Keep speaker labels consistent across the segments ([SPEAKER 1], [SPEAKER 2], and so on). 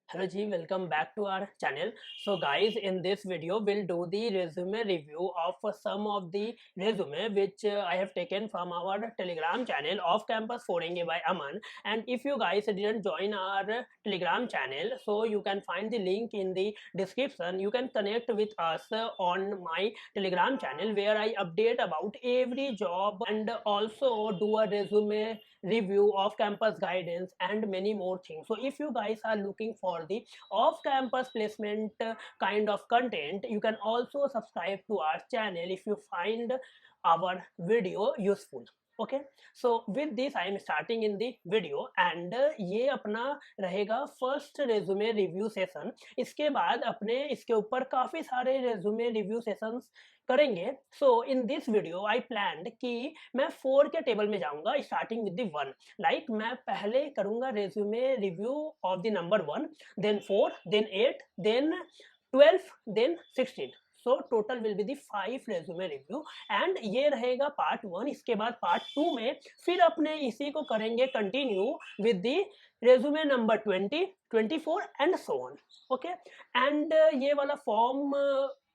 [SPEAKER 1] Hello G, welcome back to our channel. So guys, in this video we'll do the resume review of some of the resume which I have taken from our telegram channel Off Campus Forenge by Aman. And if you guys didn't join our telegram channel, so you can find the link in the description. You can connect with us on my telegram channel where I update about every job and also do a resume review of campus guidance and many more things. So if you guys are looking for the off campus placement kind of content, you can also subscribe to our channel if you find our video useful. Okay so with this I am starting in the video and ये अपना रहेगा first resume review session. इसके बाद अपने इसके ऊपर काफ़ी सारे रेज्यूमे रिव्यू सेशंस करेंगे। So in this video I planned कि मैं 4 के टेबल में जाऊंगा स्टार्टिंग विद द 1। लाइक मैं पहले करूंगा resume review of the number 1, then 4, then 8, then 12, then 16। So total will be the 5 resume review and ये रहेगा पार्ट 1। इसके बाद पार्ट 2 में फिर अपने इसी को करेंगे continue with the resume number 20, 24 and so on. Okay and ये वाला फॉर्म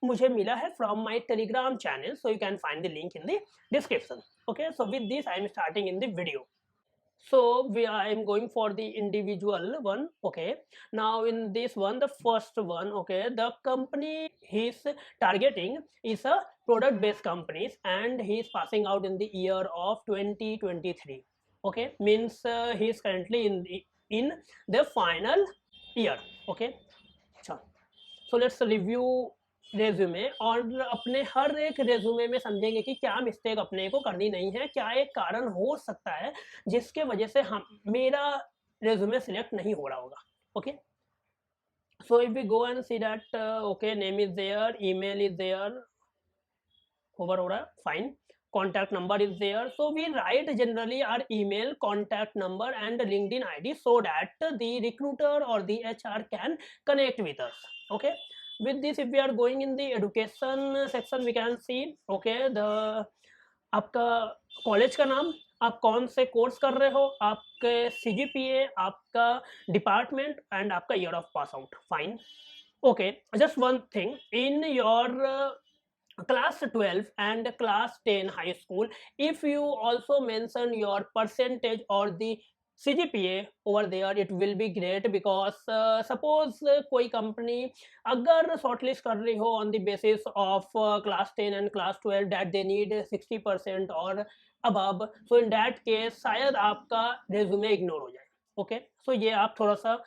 [SPEAKER 1] मुझे मिला है from my Telegram channel, so you can find the link in the description. Okay so with this I am starting in the video. So I am going for the individual one. Okay, now in this one, the first one, okay, the company he's targeting is a product based companies and he is passing out in the year of 2023. Okay, means he is currently in the final year. Okay, so let's review resume और अपने हर एक resume में समझेंगे कि क्या mistake अपने को करनी नहीं है, क्या एक कारण हो सकता है जिसके वजह से हम मेरा रेज्यूमे सिलेक्ट नहीं हो रहा होगा। Okay so if we go and see that okay name is there, email is there, hover हो रहा है, fine, contact number is there, so we write generally our email, contact number and LinkedIn ID so that the recruiter or the HR can connect with us. Okay, with this if we are going in the education section we can see okay the आपका college का नाम, आप कौन से course कर रहे हो, आपके CGPA, आपका डिपार्टमेंट एंड आपका year of pass out. Fine, okay just one thing, in your class 12 and class 10 high school, if you also mention your percentage or the CGPA over there it will be great because suppose कोई company अगर shortlist कर रही हो on the basis of class 10 and class 12 that they need 60% or above, so in that case शायद आपका resume ignore हो जाए। Okay so ये आप थोड़ा सा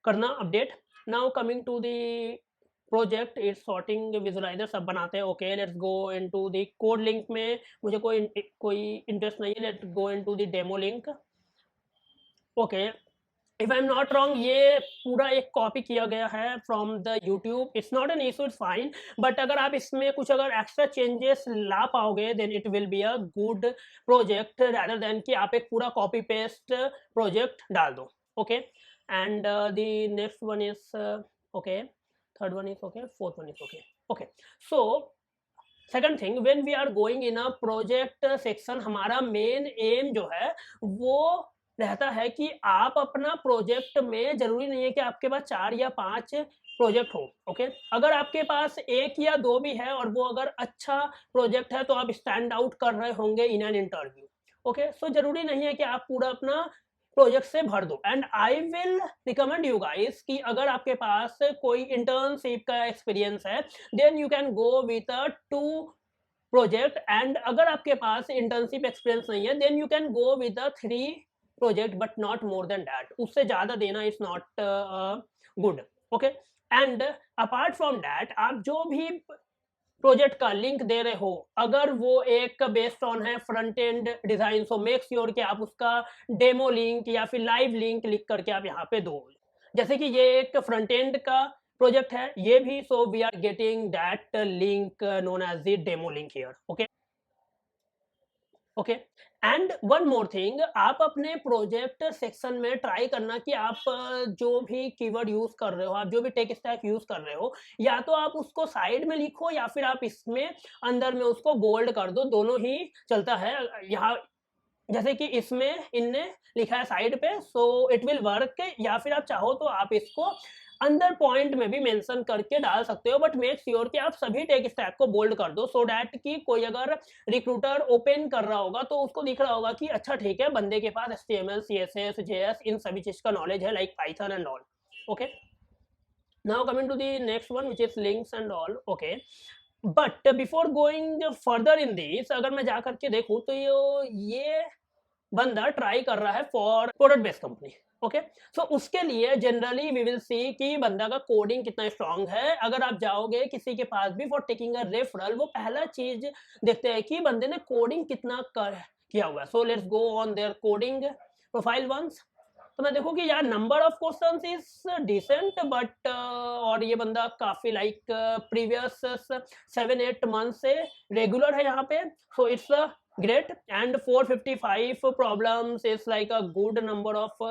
[SPEAKER 1] करना update. Now coming to the project is sorting visualizer सब बनाते हैं। Okay let's go into the code link में मुझे कोई इंटरेस्ट नहीं है, लेट्स गो इनटू द डेमो लिंक। Okay if I am not wrong ये पूरा एक कॉपी किया गया है from the YouTube, it's not an issue, it's fine, but अगर आप इसमें कुछ अगर एक्स्ट्रा चेंजेस ला पाओगे then it will be a good project rather than कि आप एक पूरा कॉपी पेस्ट प्रोजेक्ट डाल दो। Okay and the next one is okay, third one is okay, fourth one is okay. Okay so second thing, when we are going in a project section हमारा main M जो है वो रहता है कि आप अपना प्रोजेक्ट में, जरूरी नहीं है कि आपके पास 4 या 5 प्रोजेक्ट हो। ओके अगर आपके पास 1 या 2 भी है और वो अगर अच्छा प्रोजेक्ट है तो आप स्टैंड आउट कर रहे होंगे in an interview. Okay so जरूरी नहीं है कि आप पूरा अपना प्रोजेक्ट से भर दो and I will recommend you guys कि अगर आपके पास कोई इंटर्नशिप का एक्सपीरियंस है then you can go with a 2 project and अगर आपके पास इंटर्नशिप एक्सपीरियंस नहीं है then you can go with a 3 project but not more than that, उससे ज़्यादा देना is not good. Okay and apart from that आप जो भी प्रोजेक्ट का लिंक दे रहे हो अगर वो एक बेस्ड ऑन है front end design, so make sure कि आप उसका डेमो लिंक या फिर लाइव लिंक लिख करके आप यहाँ पे दो। जैसे कि ये एक फ्रंट एंड का प्रोजेक्ट है ये भी, so we are getting that link known as the demo link here. Okay okay and one more thing, आप अपने प्रोजेक्ट सेक्शन में ट्राई करना कि आप जो भी कीवर्ड यूज कर रहे हो, आप जो भी टेक स्टैक यूज कर रहे हो, या तो आप उसको साइड में लिखो या फिर आप इसमें अंदर में उसको बोल्ड कर दो, दोनों ही चलता है। यहाँ जैसे कि इसमें इनने लिखा है साइड पे, सो इट विल वर्क, या फिर आप चाहो तो आप इसको अंदर पॉइंट में भी मेंशन करके डाल सकते हो, बट मेक श्योर कि आप सभी टेक स्टैक को बोल्ड कर दो, सो दैट कि कोई अगर रिक्रूटर ओपन कर रहा होगा तो उसको दिख रहा होगा कि अच्छा ठीक है, बंदे के पास HTML, CSS, JS इन सभी चीज का नॉलेज है, like Python and all. Okay, now coming to the next one which is links and all. Okay, but before going further in this, अगर मैं जा करके देखूं तो ये बंदा ट्राई कर रहा है for product based company. Okay, so उसके लिए जनरली वी विल सी कि बंदा का कोडिंग कितना स्ट्रांग है। अगर आप जाओगे किसी के पास भी फॉर टेकिंग अ रेफरल, वो पहला चीज देखते हैं कि बंदे ने कोडिंग कितना किया हुआ है। So let's go on their coding profile ones. तो मैं देखूँ कि यार number of questions is decent, but और ये बंदा काफी लाइक प्रीवियस 7-8 मंथ से रेगुलर है यहाँ पे, so it's great, and 455 problems is like a good number of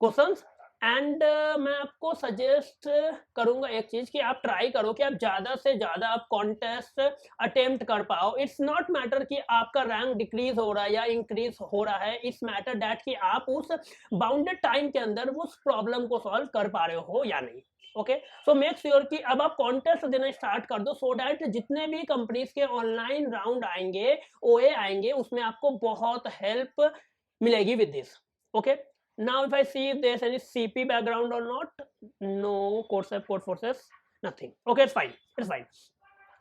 [SPEAKER 1] questions. And मैं आपको सजेस्ट करूंगा एक चीज कि आप ट्राई करो कि आप ज्यादा से ज्यादा आप कॉन्टेस्ट अटेम्प्ट कर पाओ। इट्स नॉट मैटर कि आपका रैंक डिक्रीज हो रहा है या इंक्रीज हो रहा है, इट्स मैटर दैट कि आप उस बाउंडेड टाइम के अंदर उस प्रॉब्लम को सॉल्व कर पा रहे हो या नहीं। ओके, सो मेक श्योर कि अब आप कॉन्टेस्ट देना स्टार्ट कर दो, सो दैट जितने भी कंपनीज के ऑनलाइन राउंड आएंगे, OA आएंगे, उसमें आपको बहुत हेल्प मिलेगी with this. Okay, now if I see if there's any CP background or not, no, code forces, nothing. Okay, it's fine.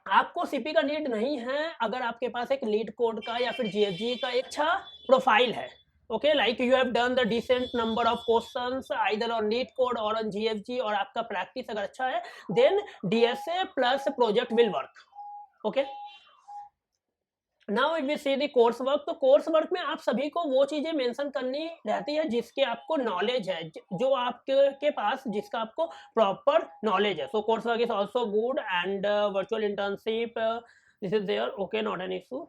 [SPEAKER 1] आपको CP का नीड नहीं है अगर आपके पास एक लीड कोड का या फिर GFG का एक अच्छा प्रोफाइल है। Okay, like you have done the decent number of questions either on LeetCode और ऑन GFG, और आपका प्रैक्टिस अगर अच्छा है, then DSA plus project will work. Okay, now it will see the course work. तो course work में आप सभी को वो चीजें मेंशन करनी रहती है जिसके आपको नॉलेज है, जो आपके पास जिसका आपको प्रॉपर नॉलेज है। So course work is also good, and virtual internship this is there. Okay, not an issue.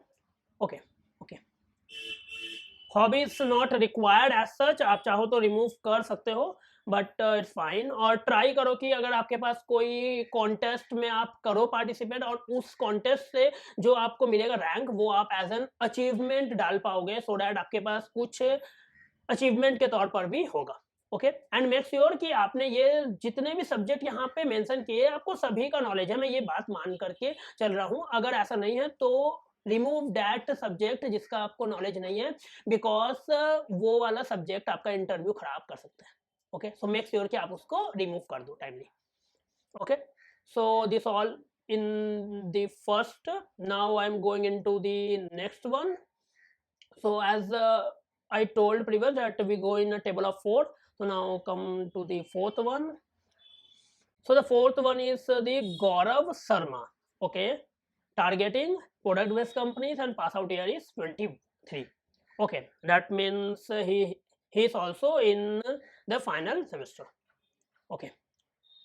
[SPEAKER 1] Okay, okay, hobbies not required as such, आप चाहो तो रिमूव कर सकते हो, बट इट्स फाइन। और ट्राई करो कि अगर आपके पास कोई कॉन्टेस्ट में आप करो पार्टिसिपेट, और उस कॉन्टेस्ट से जो आपको मिलेगा रैंक, वो आप एज एन अचीवमेंट डाल पाओगे, सो डैट आपके पास कुछ अचीवमेंट के तौर पर भी होगा। ओके, एंड मेक श्योर कि आपने ये जितने भी सब्जेक्ट यहाँ पे मेंशन किए आपको सभी का नॉलेज है, मैं ये बात मान करके चल रहा हूँ। अगर ऐसा नहीं है तो रिमूव दैट सब्जेक्ट जिसका आपको नॉलेज नहीं है, बिकॉज वो वाला सब्जेक्ट आपका इंटरव्यू खराब कर सकता है। ओके, सो मेक श्योर कि आप उसको रिमूव कर दो timely. Okay, so this all in the first. Now I'm going into the next one. So as I told previous that we go in a table of 4, so now come to the fourth one. So the fourth one is the Gaurav Sharma. Okay, targeting product based companies, and pass out year is 23. Okay, that means he is also in the final semester. Okay,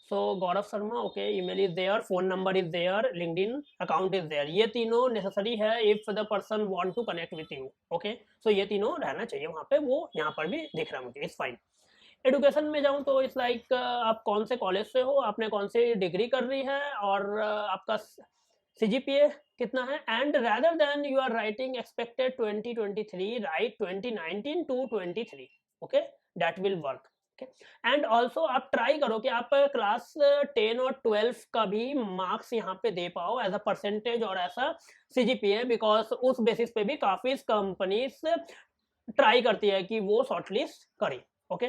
[SPEAKER 1] so Gaurav Sharma, okay, email is there, phone number is there, LinkedIn account is there. ये तीनों necessary है if the person want to connect with you. Okay, so ये तीनों रहना चाहिए वहाँ पे, वो यहाँ पर भी दिख रहा है मुझे, इट्स फाइन। एडुकेशन में जाऊँ तो इट्स लाइक आप कौन से कॉलेज से हो, आपने कौन सी डिग्री कर रही है, और आपका CGPA कितना है, and rather than you are writing expected 2023, write 2019 to 23. Okay, that will work. Okay, and also आप ट्राई करो कि आप क्लास 10 और 12 का भी मार्क्स यहाँ पे दे पाओ एज अ परसेंटेज और ऐसा CGPA, बिकॉज उस बेसिस पे भी काफी कंपनीज ट्राई करती है कि वो शॉर्टलिस्ट करें। ओके,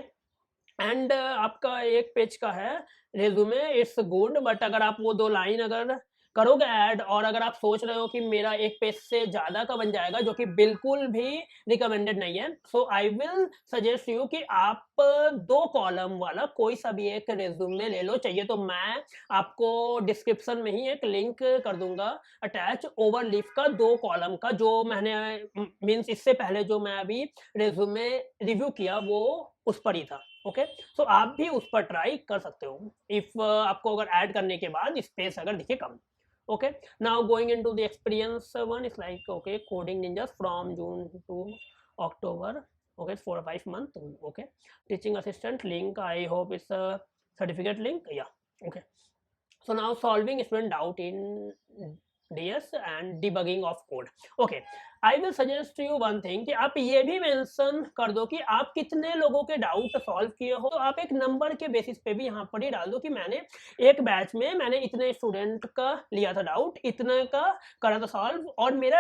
[SPEAKER 1] एंड आपका एक पेज का है रेज्यूमे, इट्स गुड, बट अगर आप वो 2 लाइन अगर करोगे ऐड, और अगर आप सोच रहे हो कि मेरा एक पेज से ज्यादा का बन जाएगा, जो कि बिल्कुल भी रिकमेंडेड नहीं है, सो आई विल सजेस्ट यू कि आप 2 कॉलम वाला कोई सा भी एक रेज्यूमे ले लो। चाहिए तो मैं आपको डिस्क्रिप्शन में ही एक लिंक कर दूंगा अटैच, ओवरलीफ का 2 कॉलम का, जो मैंने मीन्स इससे पहले जो मैं अभी रेज्यूमे रिव्यू किया वो उस पर ही था। ओके, सो आप भी उस पर ट्राई कर सकते हो इफ आपको अगर ऐड करने के बाद स्पेस अगर दिखे कम। Okay, now going into the experience one, is like okay, coding ninjas from June to October. Okay, 4 or 5 months. Okay, teaching assistant link, I hope it's a certificate link. Yeah. Okay, so now solving student doubt in DS and debugging of code. Okay, I will suggest you one thing कि आप ये भी mention कर दो कि आप कितने लोगों के डाउट सॉल्व किए हो, तो आप एक नंबर के बेसिस पे भी यहाँ पर ही डाल दो कि मैंने एक बैच में मैंने इतने स्टूडेंट का लिया था डाउट, इतने का करा था सॉल्व और मेरा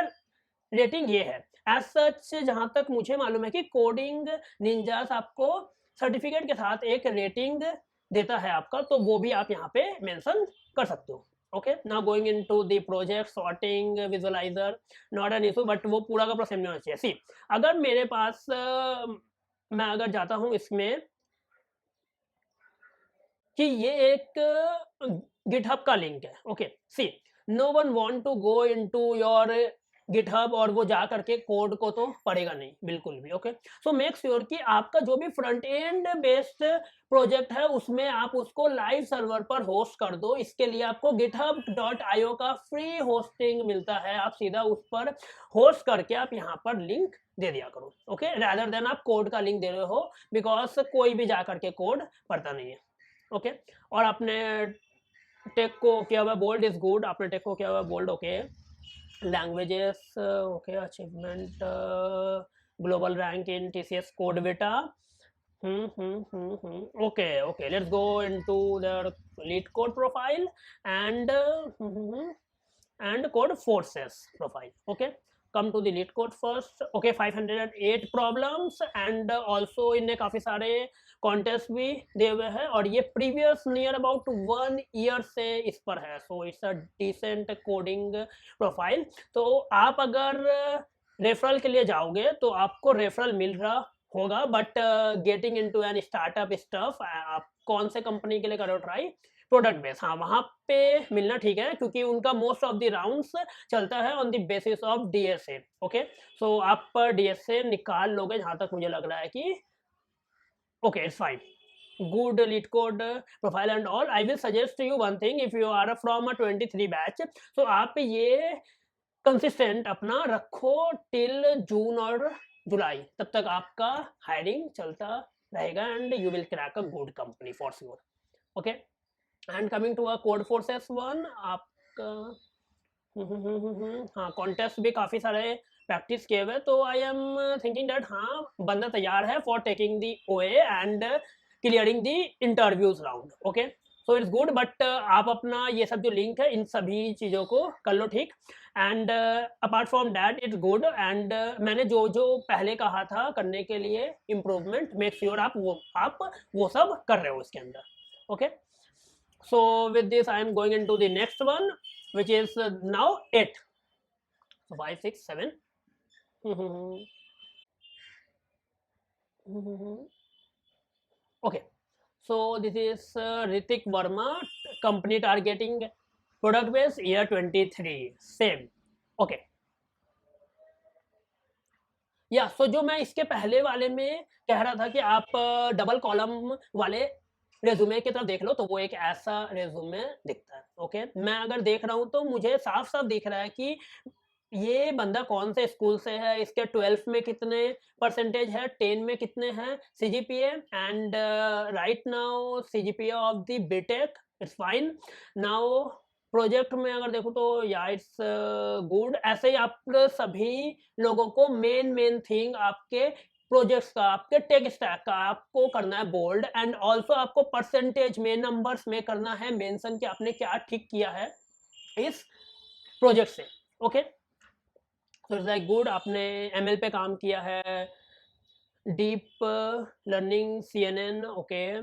[SPEAKER 1] रेटिंग ये है। एज सच जहाँ तक मुझे मालूम है कि कोडिंग निंजास आपको सर्टिफिकेट के साथ एक रेटिंग देता है आपका, तो वो भी आप यहाँ पे मेंशन कर सकते हो। Okay, now going into the project sorting visualiser, not an issue, but वो पूरा का पूरा सेम नहीं होना चाहिए। सी, अगर मेरे पास मैं अगर जाता हूँ इसमें कि ये एक गिटहब का लिंक है। Okay, see, no one want to go into your GitHub और वो जा करके कोड को तो पढ़ेगा नहीं बिल्कुल भी। ओके, सो मेक श्योर कि आपका जो भी फ्रंट एंड बेस्ड प्रोजेक्ट है उसमें आप उसको लाइव सर्वर पर होस्ट कर दो। इसके लिए आपको github.io का फ्री होस्टिंग मिलता है, आप सीधा उस पर होस्ट करके आप यहाँ पर लिंक दे दिया करो। ओके, रैदर देन आप कोड का लिंक दे रहे हो, बिकॉज कोई भी जा करके कोड पढ़ता नहीं है। ओके, और आपने टेक को किया हुआ बोल्ड इज गुड, आपने टेक को किया हुआ bold. Okay, languages, okay, achievement, global rank in TCS code beta. Okay, okay, let's go into their lead code profile and and code forces profile. Okay, come to the lead code first. Okay, 508 problems and also इनने काफी सारे contest भी दिए हुए हैं और ये previous near about 1 year से इस पर है, so it's a decent coding profile. तो आप अगर रेफरल के लिए जाओगे तो आपको रेफरल मिल रहा होगा, but getting into an startup stuff, आप कौन से कंपनी के लिए करो ट्राई, प्रोडक्ट बेस, हाँ वहाँ पे मिलना ठीक है, क्योंकि उनका मोस्ट ऑफ द राउंड्स चलता है on the basis of DSA। Okay, so आप DSA निकाल लोगे जहाँ तक मुझे लग रहा है कि okay, it's fine, good lead code profile and all. I will suggest you one thing, if you are from a 23 batch, so आप ये कंसिस्टेंट अपना रखो टिल जून और जुलाई, तब तक आपका हायरिंग चलता रहेगा and you will crack a good company for sure. Okay, and coming to a Codeforces one, आपका हाँ कॉन्टेस्ट भी काफ़ी सारे प्रैक्टिस किए हुए, तो आई एम थिंकिंग दैट हाँ बंदा तैयार है for taking the OA and clearing the interviews round. Okay, so it's good, but आप अपना ये सब जो लिंक है इन सभी चीज़ों को कर लो ठीक, and apart from that it's good, and मैंने जो जो पहले कहा था करने के लिए इम्प्रूवमेंट, मेक श्योर आप वो सब कर रहे हो इसके अंदर। Okay, so with this I am going into the next one, which is now 8, so 5 6 7 okay, so this is Ritik Verma, company targeting product base year 23, same। okay, या सो जो मैं इसके पहले वाले में कह रहा था कि आप डबल कॉलम वाले रेज्यूमे की तरफ देख लो, तो वो एक ऐसा रेज्यूमे दिखता है। ओके, मैं अगर देख रहा हूँ तो मुझे साफ साफ दिख रहा है कि ये बंदा कौन से स्कूल से है, इसके 12th में कितने परसेंटेज है, 10 में कितने हैं CGPA, and right now CGPA of the BTech it's fine. Now project में अगर देखो तो या इट्स गुड। ऐसे ही आप सभी लोगों को मेन थिंग आपके प्रोजेक्ट्स का, आपके टेक स्टैक का आपको करना है बोल्ड, एंड ऑल्सो आपको परसेंटेज में, नंबर्स में करना है मेंशन कि आपने क्या ठीक किया है इस प्रोजेक्ट से। ओके, तो इट्स लाइक गुड, आपने ML पे काम किया है, deep learning CNN, okay,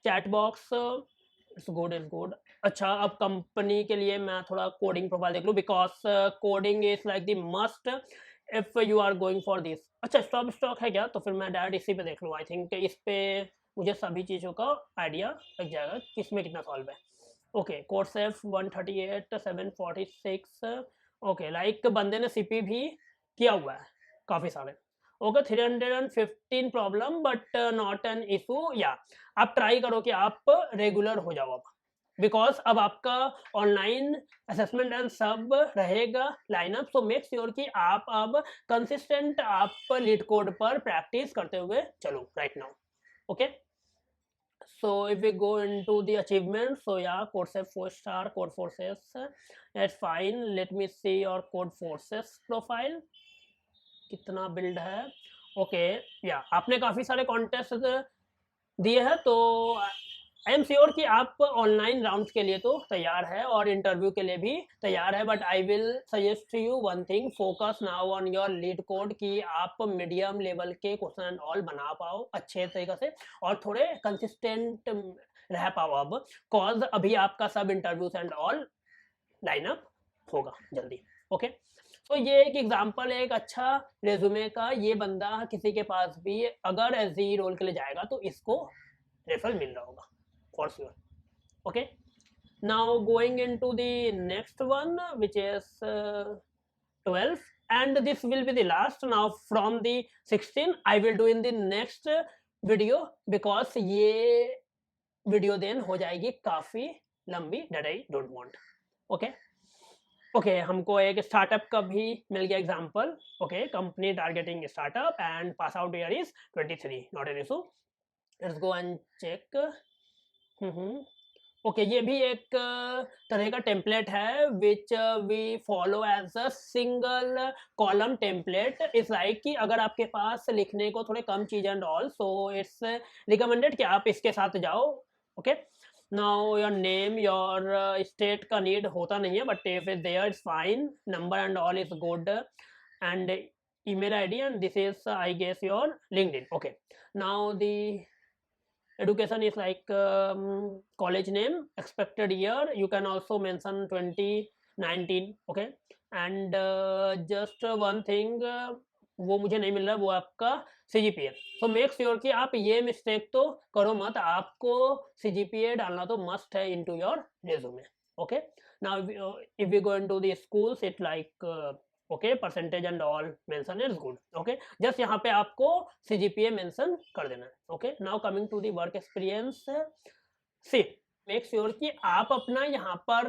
[SPEAKER 1] chat box, it's good it's good. अच्छा, अब कंपनी के लिए मैं थोड़ा कोडिंग प्रोफाइल देख लूँ, because coding is like the must if you are going for this. अच्छा, स्टॉक है क्या, तो फिर मैं डायरेक्ट इसी पे देख लूँ। आई थिंक इस पे मुझे सभी चीज़ों का आइडिया लग जाएगा किसमें कितना सॉल्व है। ओके, कोर्सेफ 138 746, ओके, लाइक बंदे ने CP भी किया हुआ है काफ़ी सारे। Okay, 315 problem but not an issue. या आप ट्राई करो कि आप रेगुलर हो जाओ अब, बिकॉज अब आपका ऑनलाइन असेसमेंट एंड सब रहेगा लाइनअप, सो मेक श्योर कि आप अब कंसिस्टेंट आप लीड कोड पर प्रैक्टिस करते हुए चलो right now. Okay, So if we go into the achievements, so yeah, Codesys 4-star, Codeforces, that's fine. Let me see your Codeforces profile कितना build है. ओके या आपने काफ़ी सारे कॉन्टेस्ट दिए हैं, तो आई एम श्योर कि आप ऑनलाइन राउंड के लिए तो तैयार है और इंटरव्यू के लिए भी तैयार है. But I will suggest you one thing, focus now on your leet code कि आप मीडियम लेवल के क्वेश्चन एंड ऑल बना पाओ अच्छे तरीके से और थोड़े कंसिस्टेंट रह पाओ अब, कॉज अभी आपका सब इंटरव्यूज एंड ऑल लाइनअप होगा जल्दी. ओके तो ये एक एग्जांपल है एक अच्छा रेज्यूमे का. ये बंदा किसी के पास भी अगर एसजी रोल के लिए जाएगा तो इसको रेफरल मिल रहा होगा for sure. Okay now going into the next one which is 12 and this will be the last. Now from the 16 I will do in the next video because ये video then हो जाएगी काफ़ी लंबी, that I don't want. Okay हमको एक startup का भी मिल गया example. Okay company targeting startup and pass out year is 23, not an issue. Let's go and check. Okay ये भी एक तरह का टेम्पलेट है which we follow as a single column template. It's like कि अगर आपके पास लिखने को थोड़े कम चीज़ and all, so it's recommended कि आप इसके साथ जाओ. Okay now your name your state का नीड होता नहीं है, but if is there it's fine. Number and all is good and email ID and this is I guess your LinkedIn. Okay now the education is like college name, expected year you can also mention 2019. okay and just one thing वो मुझे नहीं मिल रहा, वो आपका CGPA. So make sure कि आप ये mistake तो करो मत, आपको CGPA डालना तो मस्ट है into your resume. Okay now if we go into the schools it like okay percentage and all mention is good. Okay just यहाँ पे आपको CGPA मेंशन कर देना है. Okay now coming to the work experience, see make sure कि आप अपना यहाँ पर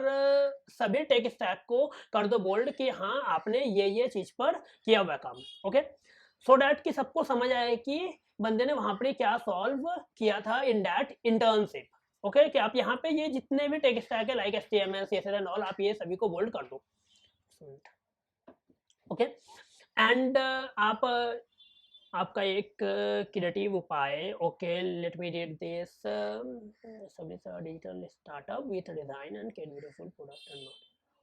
[SPEAKER 1] सभी टेक स्टैक को कर दो बोल्ड कि हाँ आपने ये चीज पर किया हुआ काम. ओके सो डैट कि सबको समझ आए कि बंदे ने वहां पर क्या सॉल्व किया था इन दैट इंटर्नशिप. ओके कि आप यहाँ पे ये जितने भी टेक स्टैक है like HTML CSS and all, आप ये सभी को बोल्ड कर दो. ओके एंड आप आपका एक क्रिएटिव उपाय. Okay let me read this. Digital startup with design and beautiful product and not.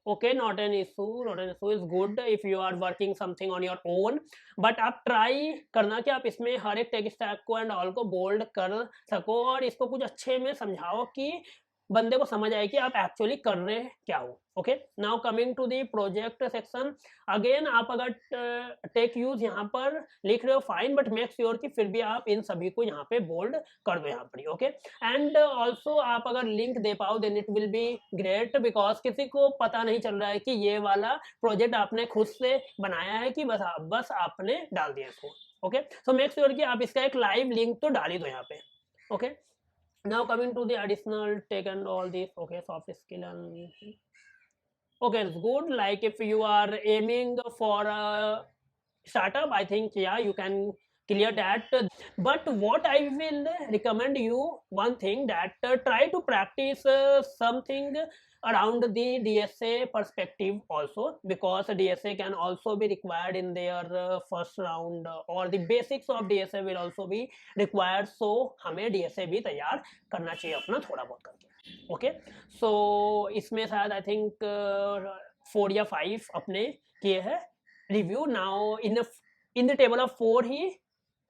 [SPEAKER 1] Okay not an issue, not an issue is good if you are working something on your own. But आप try करना कि आप इसमें हर एक tech stack को and all को bold कर सको और इसको कुछ अच्छे में समझाओ कि बंदे को समझ आए कि आप एक्चुअली कर रहे क्या हो. Okay now coming to the project section, again आप अगर टेक यूज यहाँ पर लिख रहे हो फाइन, बट मेक श्योर कि फिर भी आप इन सभी को यहाँ पे बोल्ड कर दो यहाँ पर. ओके एंड ऑल्सो आप अगर लिंक दे पाओ then it will be great, because किसी को पता नहीं चल रहा है कि ये वाला प्रोजेक्ट आपने खुद से बनाया है कि बस आपने डाल दिया इसको. ओके सो मेक श्योर कि आप इसका एक लाइव लिंक तो डाल ही दो यहाँ पे. Okay now coming to the additional tech and all this. Okay soft skill and okay it's good, like if you are aiming for a startup I think yeah you can clear that. But what I will recommend you one thing that try to practice something around the DSA perspective also, because DSA can also be required in their first round or the basics of DSA will also be required. So हमें DSA भी तैयार करना चाहिए अपना थोड़ा बहुत करके. Okay so इसमें शायद आई थिंक 4 या 5 अपने किए हैं review. Now in the table of 4 ही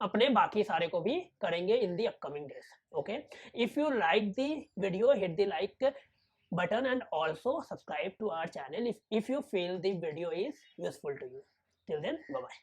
[SPEAKER 1] अपने बाकी सारे को भी करेंगे in the upcoming days. Okay if you like the video, hit the like button and also subscribe to our channel if you feel the video is useful to you. Till then, bye bye.